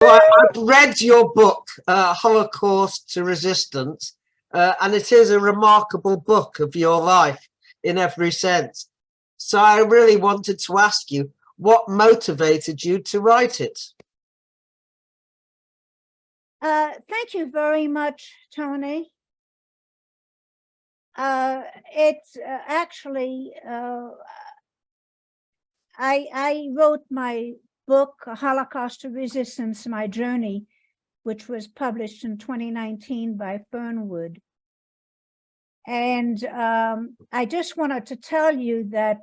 Well, I've read your book, Holocaust to Resistance, and it is a remarkable book of your life in every sense. So I really wanted to ask you, what motivated you to write it? Thank you very much, Tony. It's actually, I wrote my book, Holocaust to Resistance, My Journey, which was published in 2019 by Fernwood. And I just wanted to tell you that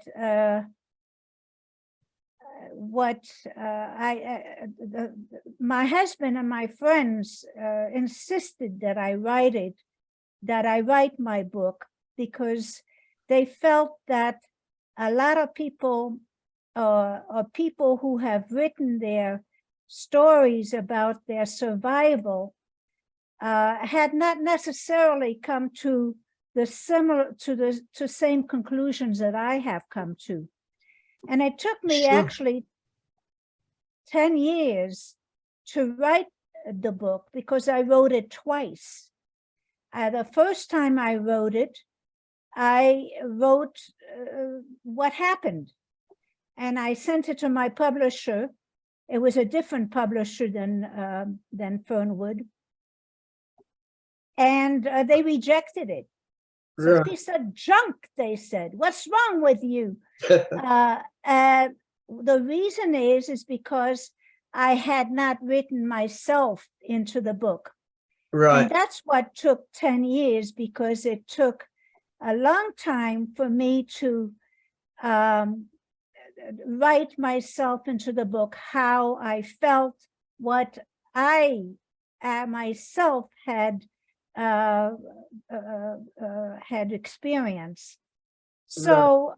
my husband and my friends insisted that I write my book, because they felt that a lot of people or people who have written their stories about their survival had not necessarily come to the same conclusions that I have come to. And it took me actually 10 years to write the book, because I wrote it twice. The first time I wrote it, I wrote what happened, and I sent it to my publisher. It was a different publisher than Fernwood, and they rejected it. It's a piece of junk, they said. What's wrong with you? The reason is because I had not written myself into the book. Right. And that's what took 10 years, because it took a long time for me to write myself into the book, how I felt, what I myself had experienced. So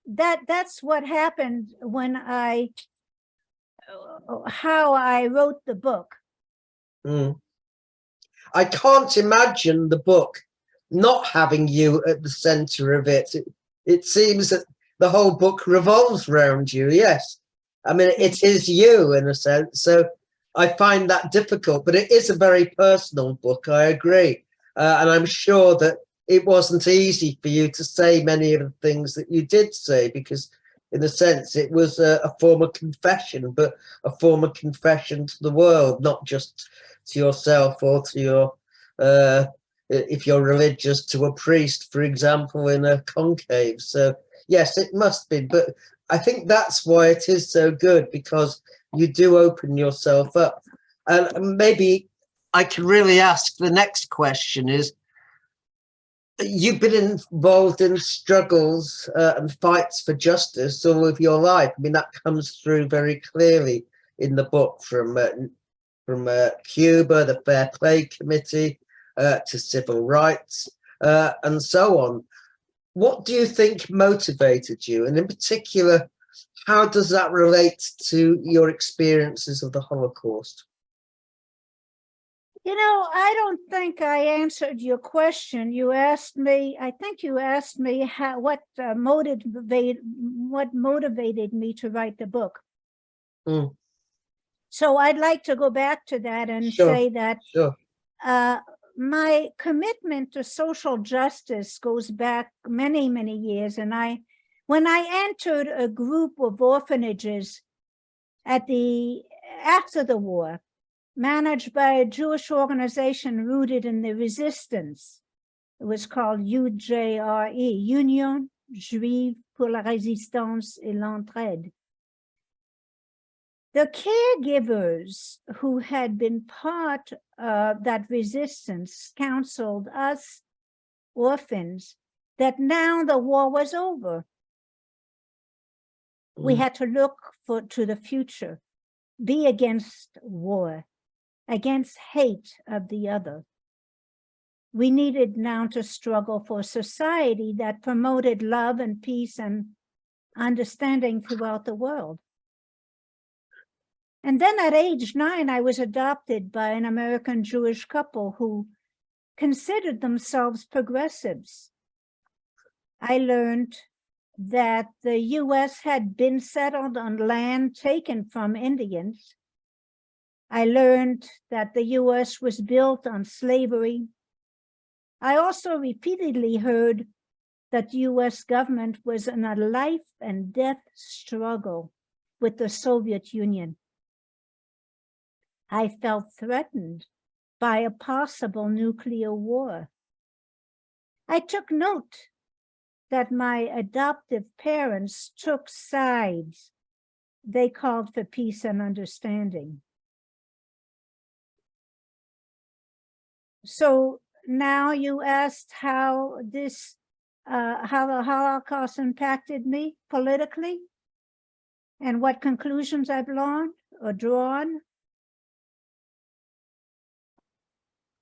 that's what happened when how I wrote the book. I can't imagine the book not having you at the center of it. It seems that the whole book revolves around you. Yes, I mean, it is you in a sense. So I find that difficult, but it is a very personal book. I agree. And I'm sure that it wasn't easy for you to say many of the things that you did say, because in a sense it was a form of confession, but a form of confession to the world, not just to yourself or to your, if you're religious, to a priest, for example, in a conclave. So yes, it must be, but I think that's why it is so good, because you do open yourself up. And maybe I can really ask the next question is, you've been involved in struggles and fights for justice all of your life. I mean, that comes through very clearly in the book, from Cuba, the Fair Play Committee, to civil rights, and so on. What do you think motivated you? And in particular, how does that relate to your experiences of the Holocaust? You know, I don't think I answered your question. You asked me, I think you asked me what motivated me to write the book. So I'd like to go back to that and say that my commitment to social justice goes back many, many years. And when I entered a group of orphanages after the war, managed by a Jewish organization rooted in the resistance. It was called UJRE, Union Juive pour la Résistance et l'Entraide. The caregivers who had been part of that resistance counseled us orphans that now the war was over. We had to look to the future, be against war, against hate of the other. We needed now to struggle for a society that promoted love and peace and understanding throughout the world. And then at age 9, I was adopted by an American Jewish couple who considered themselves progressives. I learned that the US had been settled on land taken from Indians, I learned that the US was built on slavery. I also repeatedly heard that the US government was in a life and death struggle with the Soviet Union. I felt threatened by a possible nuclear war. I took note that my adoptive parents took sides. They called for peace and understanding. So now you asked how the Holocaust impacted me politically and what conclusions I've learned or drawn.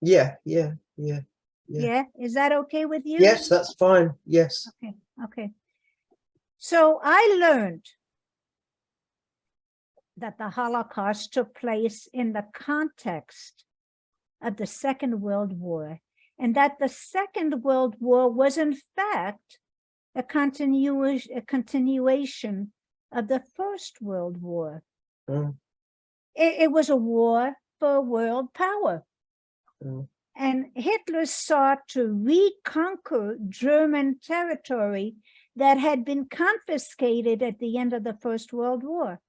Yeah. Yeah, is that okay with you? Yes, that's fine. Yes. Okay. So I learned that the Holocaust took place in the context of the Second World War, and that the Second World War was in fact a continuation of the First World War. Mm. It was a war for world power. Mm. And Hitler sought to reconquer German territory that had been confiscated at the end of the First World War.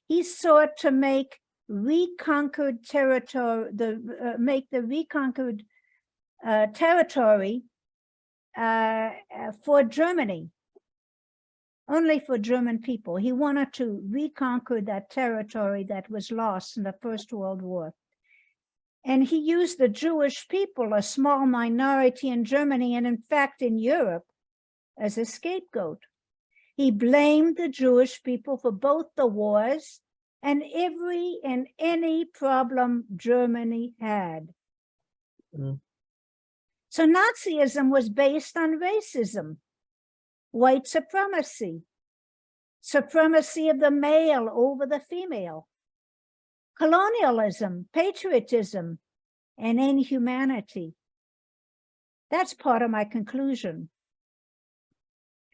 He sought to make reconquered territory, make the reconquered territory for Germany, only for German people. He wanted to reconquer that territory that was lost in the First World War. And he used the Jewish people, a small minority in Germany and in fact in Europe, as a scapegoat. He blamed the Jewish people for both the wars and every and any problem Germany had. Mm. So Nazism was based on racism, white supremacy, supremacy of the male over the female, colonialism, patriotism, and inhumanity. That's part of my conclusion.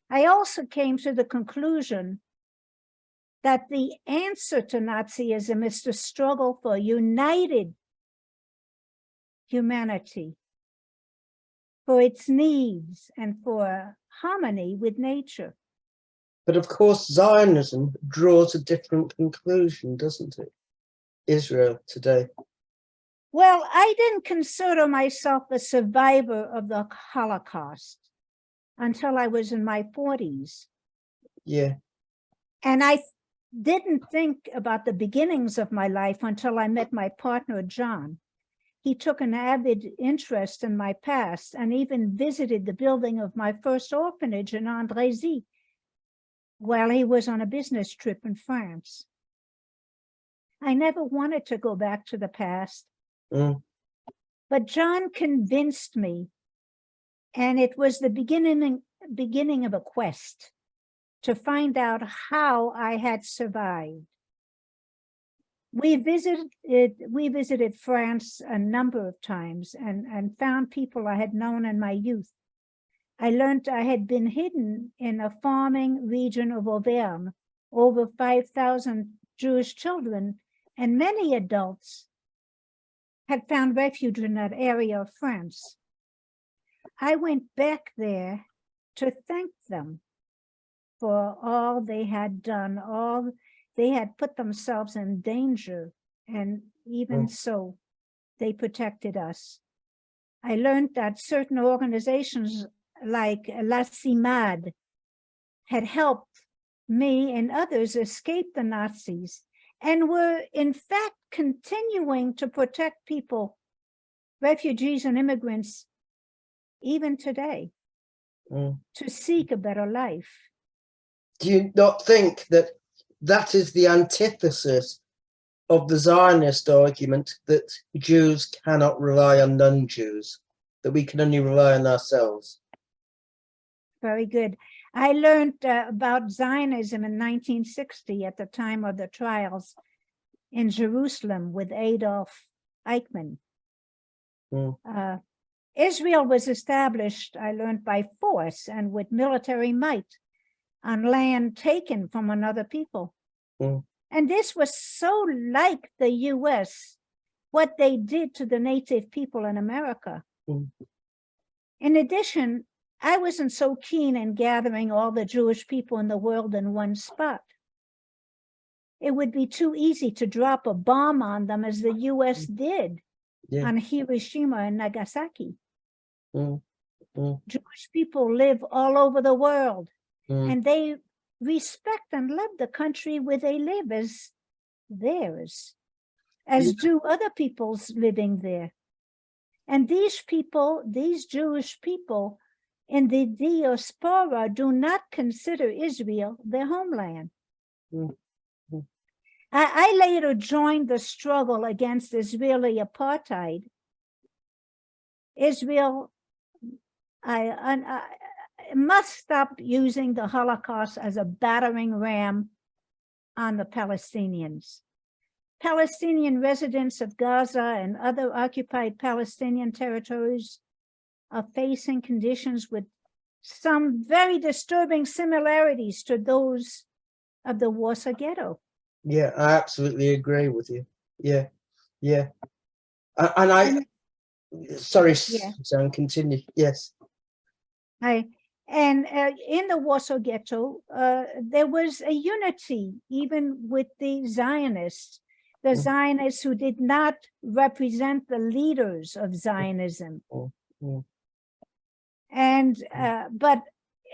I also came to the conclusion that the answer to Nazism is to struggle for united humanity, for its needs, and for harmony with nature. But of course, Zionism draws a different conclusion, doesn't it? Israel today. Well, I didn't consider myself a survivor of the Holocaust until I was in my 40s. Yeah. And I didn't think about the beginnings of my life until I met my partner, John. He took an avid interest in my past and even visited the building of my first orphanage in Andrézy while he was on a business trip in France. I never wanted to go back to the past, but John convinced me, and it was the beginning of a quest to find out how I had survived. We visited France a number of times and found people I had known in my youth. I learned I had been hidden in a farming region of Auvergne, over 5,000 Jewish children, and many adults had found refuge in that area of France. I went back there to thank them for all they had done, all they had put themselves in danger, and even so, they protected us. I learned that certain organizations like La CIMAD had helped me and others escape the Nazis and were in fact continuing to protect people, refugees and immigrants, even today, to seek a better life. Do you not think that that is the antithesis of the Zionist argument that Jews cannot rely on non-Jews, that we can only rely on ourselves? Very good. I learned about Zionism in 1960 at the time of the trials in Jerusalem with Adolf Eichmann. Israel was established, I learned, by force and with military might on land taken from another people. And this was so like the US what they did to the native people in America. Mm. In addition, I wasn't so keen in gathering all the Jewish people in the world in one spot. It would be too easy to drop a bomb on them as the US did Yeah. on Hiroshima and Nagasaki. Mm. Mm. Jewish people live all over the world, Mm. and they respect and love the country where they live as theirs, as do other peoples living there. And these people, these Jewish people in the diaspora, do not consider Israel their homeland. Mm. Mm. I later joined the struggle against Israeli apartheid. Israel I must stop using the Holocaust as a battering ram on the Palestinians. Palestinian residents of Gaza and other occupied Palestinian territories are facing conditions with some very disturbing similarities to those of the Warsaw Ghetto. Yeah, I absolutely agree with you. Yeah, yeah. Sorry, Suzanne, continue. Yes. In the Warsaw Ghetto, there was a unity even with the Zionists who did not represent the leaders of Zionism. And but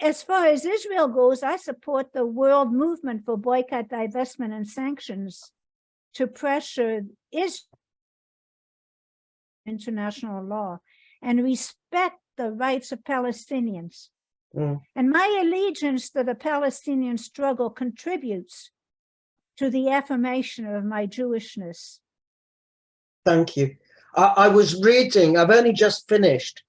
as far as Israel goes, I support the world movement for boycott, divestment, and sanctions to pressure international law and respect the rights of Palestinians. And my allegiance to the Palestinian struggle contributes to the affirmation of my Jewishness. Thank you. I was reading, I've only just finished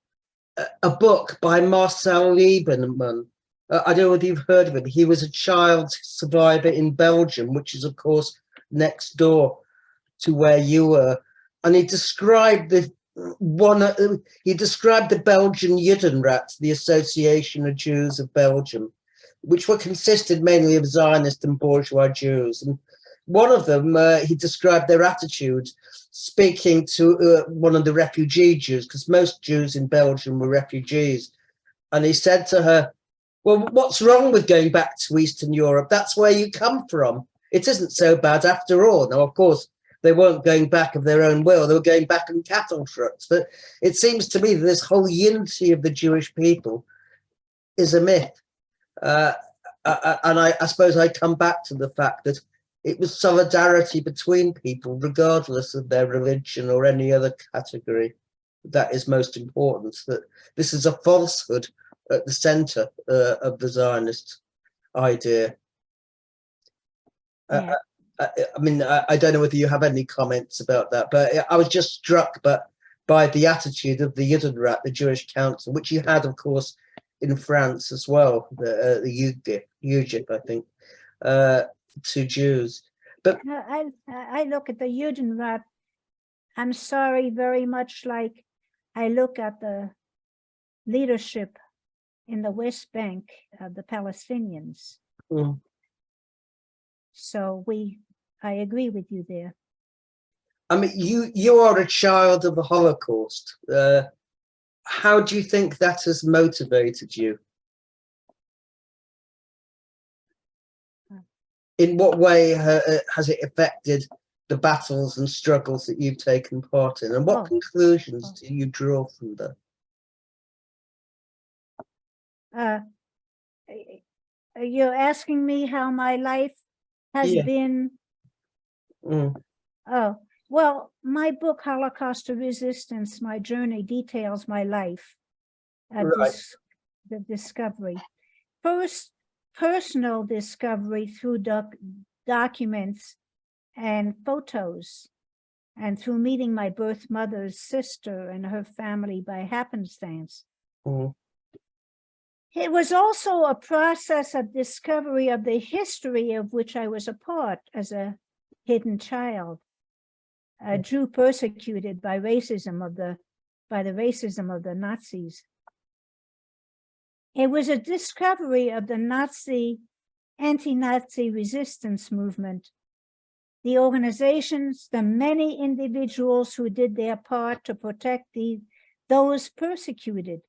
a book by Marcel Lieberman. I don't know whether you've heard of him. He was a child survivor in Belgium, which is, of course, next door to where you were. And he described the Belgian Judenrat, the Association of Jews of Belgium, which consisted mainly of Zionist and bourgeois Jews. And one of them, he described their attitude, speaking to one of the refugee Jews, because most Jews in Belgium were refugees. And he said to her, well, what's wrong with going back to Eastern Europe? That's where you come from. It isn't so bad after all. Now, of course, they weren't going back of their own will. They were going back in cattle trucks. But it seems to me that this whole unity of the Jewish people is a myth. And I suppose I come back to the fact that it was solidarity between people, regardless of their religion or any other category, that is most important. That this is a falsehood at the center of the Zionist idea. Yeah. I mean, I don't know whether you have any comments about that, but I was just struck by the attitude of the Judenrat, the Jewish Council, which you had, of course, in France as well, the UGIP, I think, to Jews. But I look at the Judenrat, I'm sorry, very much like I look at the leadership in the West Bank of the Palestinians. So I agree with you there. I mean, you are a child of the Holocaust. How do you think that has motivated you? In what way has it affected the battles and struggles that you've taken part in? And what conclusions do you draw from them? You're asking me how my life has been? Oh, well, my book, Holocaust to Resistance, My Journey, details my life, the discovery. First, personal discovery through documents and photos, and through meeting my birth mother's sister and her family by happenstance. It was also a process of discovery of the history of which I was a part as a hidden child, a Jew persecuted by the racism of the Nazis. It was a discovery of the anti-Nazi resistance movement the organizations, the many individuals who did their part to protect those persecuted.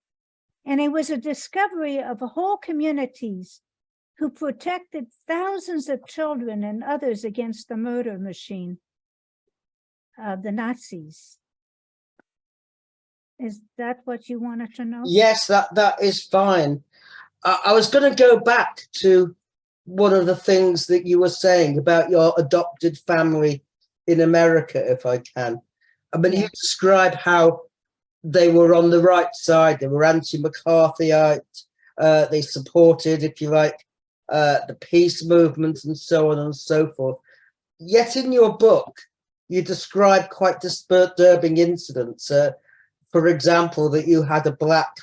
And it was a discovery of whole communities who protected thousands of children and others against the murder machine of the Nazis. Is that what you wanted to know? Yes, that is fine. I was going to go back to one of the things that you were saying about your adopted family in America, if I can. I mean, you describe how they were on the right side. They were anti-McCarthyite. They supported, if you like, the peace movement and so on and so forth. Yet in your book, you describe quite disturbing incidents. For example, that you had a black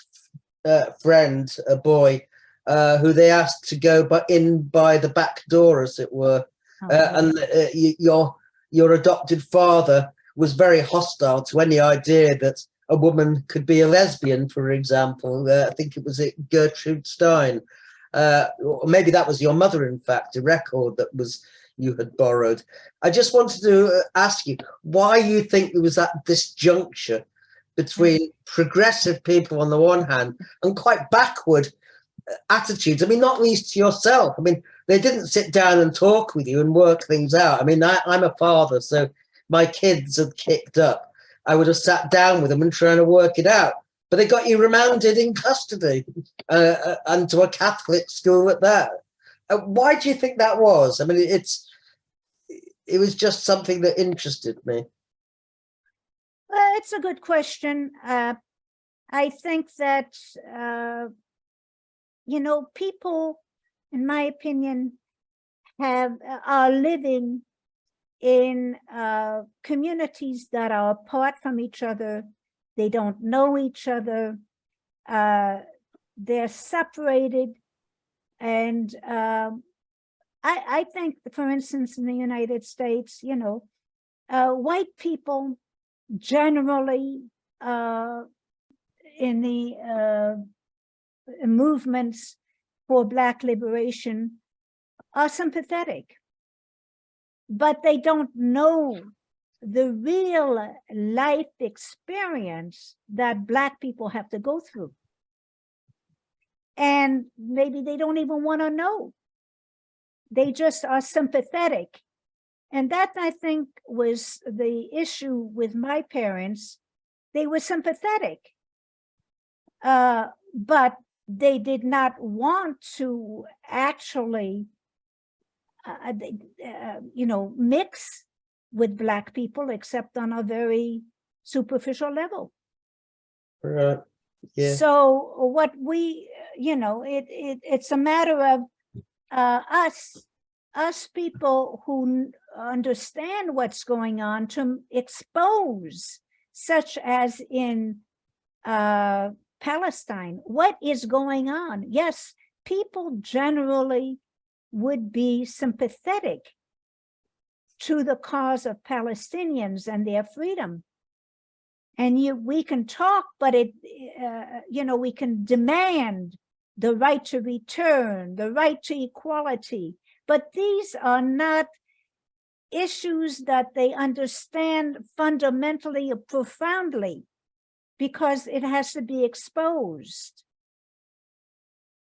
friend, a boy, who they asked to go in by the back door, as it were. And your adopted father was very hostile to any idea that a woman could be a lesbian, for example. I think it was Gertrude Stein. Or maybe that was your mother, in fact, a record that you had borrowed. I just wanted to ask you why you think there was that disjuncture between progressive people on the one hand and quite backward attitudes. I mean, not least to yourself. I mean, they didn't sit down and talk with you and work things out. I mean, I'm a father, so my kids had kicked up. I would have sat down with them and trying to work it out. But they got you remanded in custody and to a Catholic school at that. Why do you think that was? I mean, it was just something that interested me. Well, it's a good question. I think that, people, in my opinion, are living in communities that are apart from each other. They don't know each other. They're separated. And I think, for instance, in the United States, white people generally in the movements for Black liberation are sympathetic, but they don't know the real life experience that Black people have to go through. And maybe they don't even want to know. They just are sympathetic. And that, I think, was the issue with my parents. They were sympathetic, but they did not want to actually, mix with Black people, except on a very superficial level. Right. Yeah. So what we, it's a matter of us people who understand what's going on to expose, such as in Palestine, what is going on. Yes, people generally would be sympathetic to the cause of Palestinians and their freedom. And we can talk, but we can demand the right to return, the right to equality. But these are not issues that they understand fundamentally or profoundly, because it has to be exposed.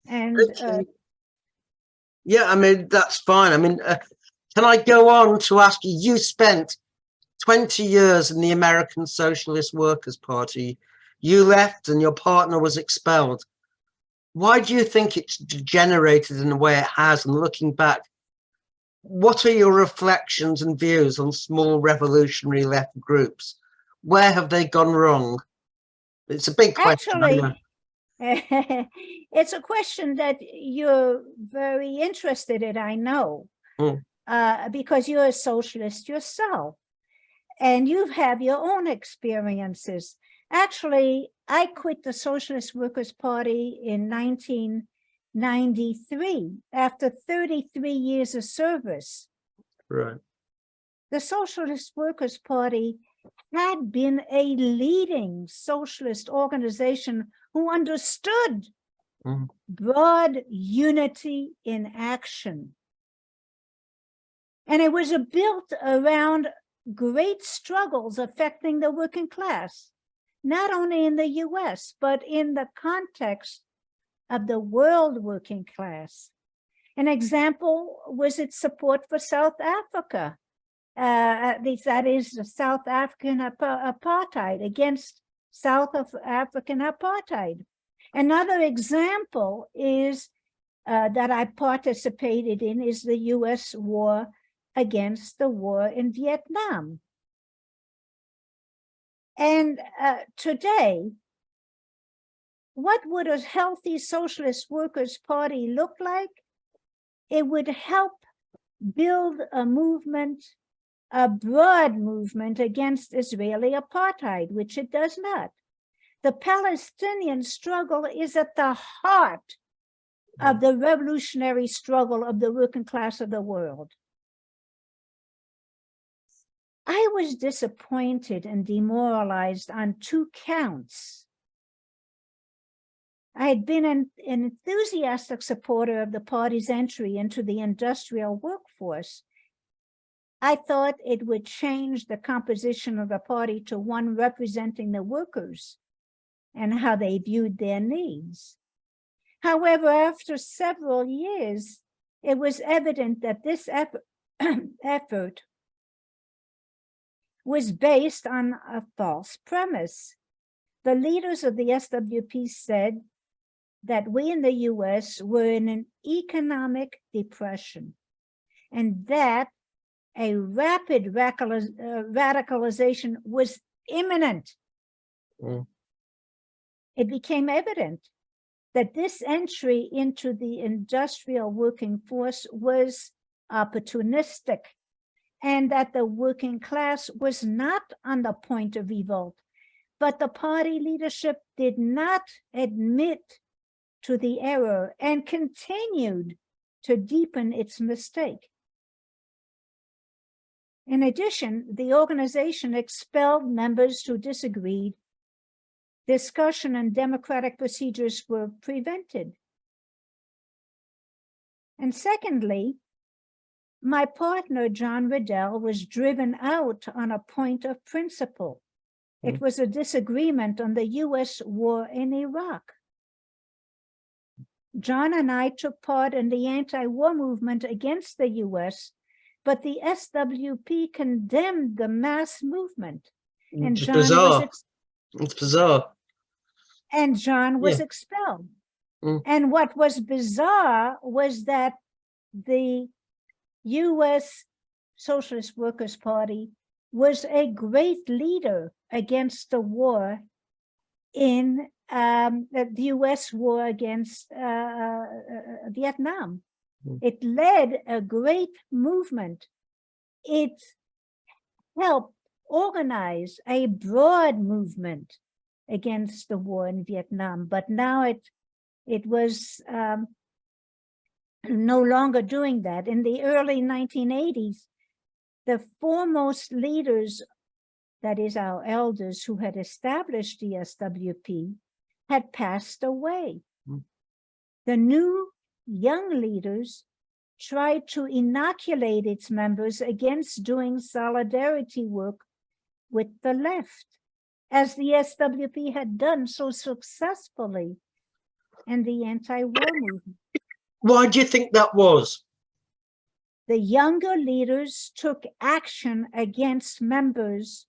And yeah, I mean, that's fine. I mean, can I go on to ask you, you spent 20 years in the American Socialist Workers' Party. You left and your partner was expelled. Why do you think it's degenerated in the way it has? And looking back, what are your reflections and views on small revolutionary left groups? Where have they gone wrong? It's a big question. Actually, it's a question that you're very interested in, I know, because you're a socialist yourself and you have your own experiences. Actually, I quit the Socialist Workers' Party in 1993 after 33 years of service. Right. The Socialist Workers' Party had been a leading socialist organization who understood broad unity in action. And it was built around great struggles affecting the working class, not only in the US, but in the context of the world working class. An example was its support for South Africa, that is the South African apartheid, against South African apartheid. Another example is that I participated in is the US war against the war in Vietnam. And today, what would a healthy socialist workers' party look like? It would help build a movement, a broad movement against Israeli apartheid, which it does not. The Palestinian struggle is at the heart of the revolutionary struggle of the working class of the world. I was disappointed and demoralized on 2 counts. I had been an enthusiastic supporter of the party's entry into the industrial workforce. I thought it would change the composition of the party to one representing the workers and how they viewed their needs. However, after several years, it was evident that this effort was based on a false premise. The leaders of the SWP said that we in the US were in an economic depression and that a rapid radicalization was imminent. It became evident that this entry into the industrial working force was opportunistic and that the working class was not on the point of revolt, but the party leadership did not admit to the error and continued to deepen its mistake. In addition, the organization expelled members who disagreed. Discussion and democratic procedures were prevented. And secondly, my partner, John Riddell, was driven out on a point of principle. It was a disagreement on the US war in Iraq. John and I took part in the anti-war movement against the US, but the SWP condemned the mass movement. And It's John bizarre. It's bizarre. And John was expelled. And what was bizarre was that the US Socialist Workers' Party was a great leader against the war in the US war against Vietnam. It led a great movement. It helped organize a broad movement against the war in Vietnam, but now it was no longer doing that. In the early 1980s, the foremost leaders, that is our elders who had established the SWP, had passed away. The new young leaders tried to inoculate its members against doing solidarity work with the left, as the SWP had done so successfully in the anti-war movement. Why do you think that was? The younger leaders took action against members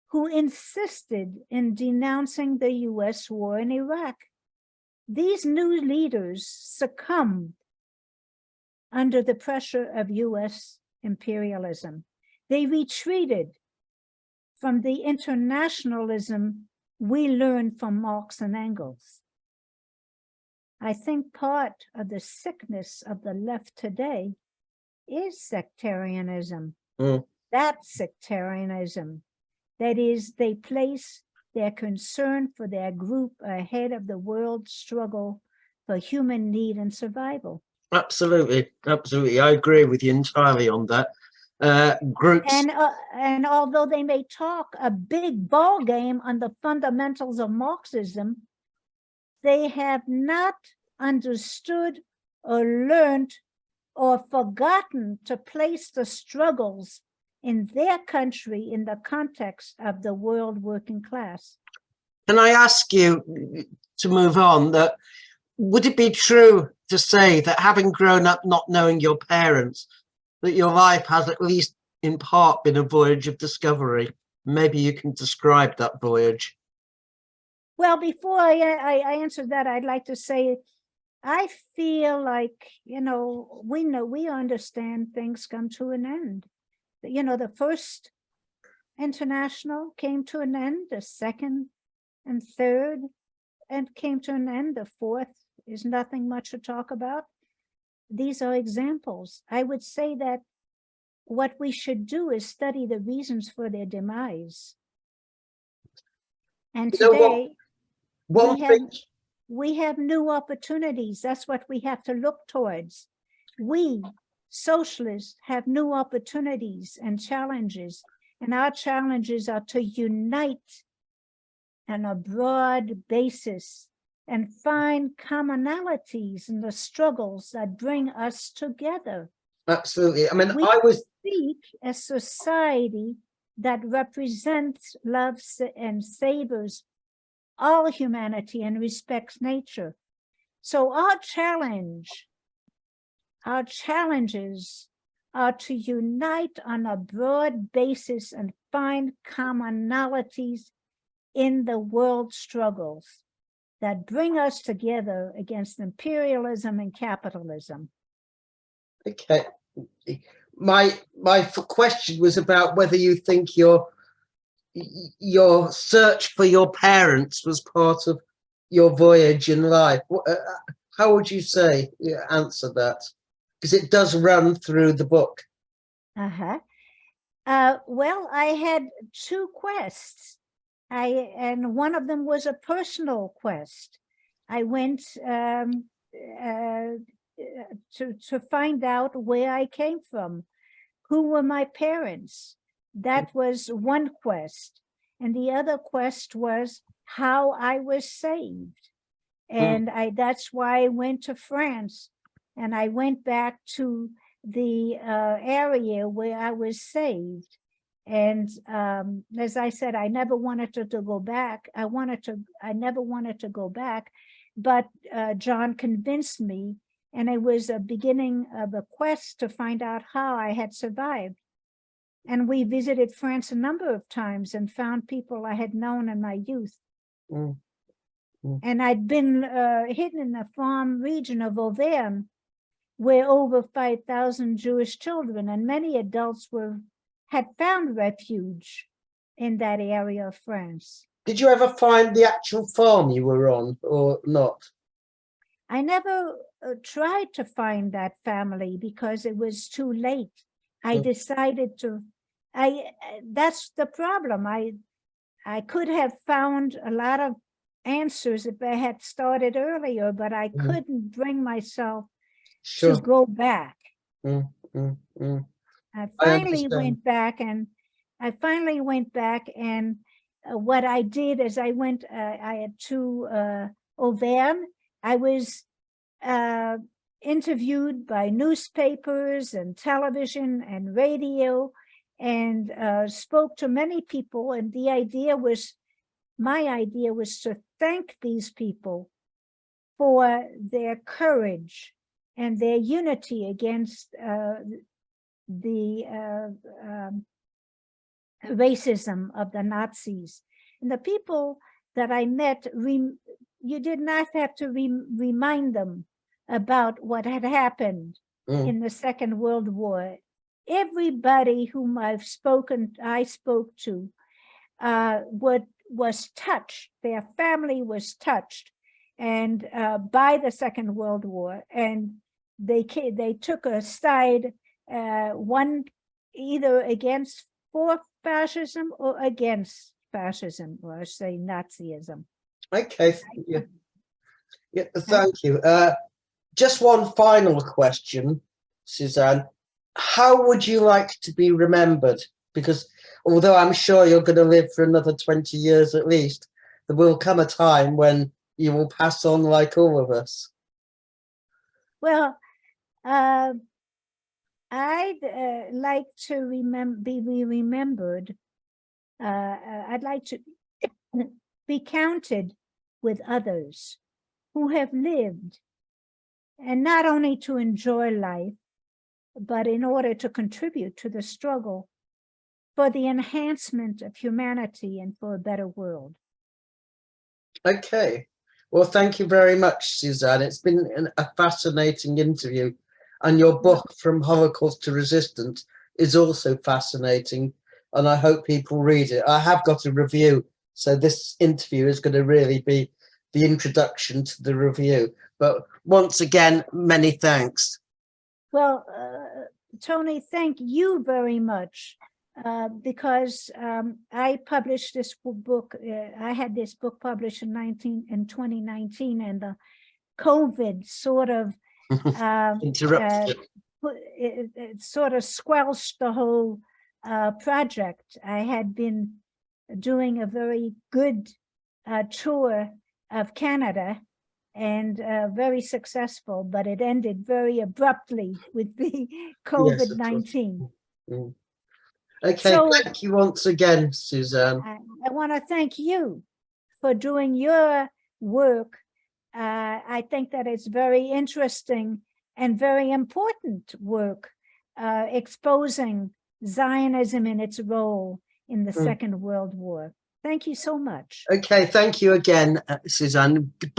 who insisted in denouncing the US war in Iraq. These new leaders succumbed under the pressure of US imperialism. They retreated from the internationalism we learned from Marx and Engels. I think part of the sickness of the left today is sectarianism. That sectarianism, that is, they place their concern for their group ahead of the world struggle for human need and survival. Absolutely, absolutely. I agree with you entirely on that. Groups and although they may talk a big ball game on the fundamentals of Marxism, they have not understood or learned or forgotten to place the struggles in their country in the context of the world working class. Can I ask you, to move on, that would it be true to say that having grown up not knowing your parents, that your life has at least in part been a voyage of discovery? Maybe you can describe that voyage. Well, before I answer that, I'd like to say, I feel like, we understand things come to an end. The first international came to an end, the second and third and came to an end. The fourth is nothing much to talk about. These are examples. I would say that what we should do is study the reasons for their demise. And today, we have new opportunities. That's what we have to look towards. We, socialists, have new opportunities and challenges. And our challenges are to unite on a broad basis and find commonalities in the struggles that bring us together. Absolutely. I mean, We seek a society that represents, loves, and savors all humanity and respects nature. So our challenges are to unite on a broad basis and find commonalities in the world struggles that bring us together against imperialism and capitalism. Okay. My question was about whether you think your search for your parents was part of your voyage in life. How would you answer that? Because it does run through the book. Well, I had two quests. And one of them was a personal quest. I went to find out where I came from, who were my parents. That was one quest. And the other quest was how I was saved. And that's why I went to France. And I went back to the area where I was saved. And as I said, I never wanted to go back. I never wanted to go back, but John convinced me, and it was a beginning of a quest to find out how I had survived. And we visited France a number of times and found people I had known in my youth. And I'd been hidden in the farm region of Auvergne, where over 5,000 Jewish children and many adults had found refuge in that area of France. Did you ever find the actual farm you were on or not? I never tried to find that family because it was too late. I decided that's the problem. I could have found a lot of answers if I had started earlier, but I couldn't bring myself to go back. I finally went back, and what I did is I had to Auvergne. I was interviewed by newspapers and television and radio, and spoke to many people. And my idea was to thank these people for their courage and their unity against the racism of the Nazis. And the people that I met, you did not have to remind them about what had happened in the Second World War. Everybody whom I spoke to was touched. Their family was touched, and by the Second World War, and they took a side, one either for fascism or against fascism, or say Nazism. Okay, yeah, thank you. Just one final question, Suzanne. How would you like to be remembered? Because although I'm sure you're going to live for another 20 years at least, there will come a time when you will pass on like all of us. Well, I'd like to be remembered. I'd like to be counted with others who have lived, and not only to enjoy life, but in order to contribute to the struggle for the enhancement of humanity and for a better world. Okay. Well, thank you very much, Suzanne. It's been a fascinating interview. And your book, From Holocaust to Resistance, is also fascinating. And I hope people read it. I have got a review. So this interview is going to really be the introduction to the review. But once again, many thanks. Well, Tony, thank you very much. Because I published this book. I had this book published in 2019, and the COVID sort of Interrupted. it sort of squelched the whole project. I had been doing a very good tour of Canada, and very successful, but it ended very abruptly with the COVID-19. Yes, okay, So, thank you once again, Suzanne. I want to thank you for doing your work. I think that it's very interesting and very important work, exposing Zionism in its role in the Second World War. Thank you so much. Okay, thank you again, Suzanne. Goodbye.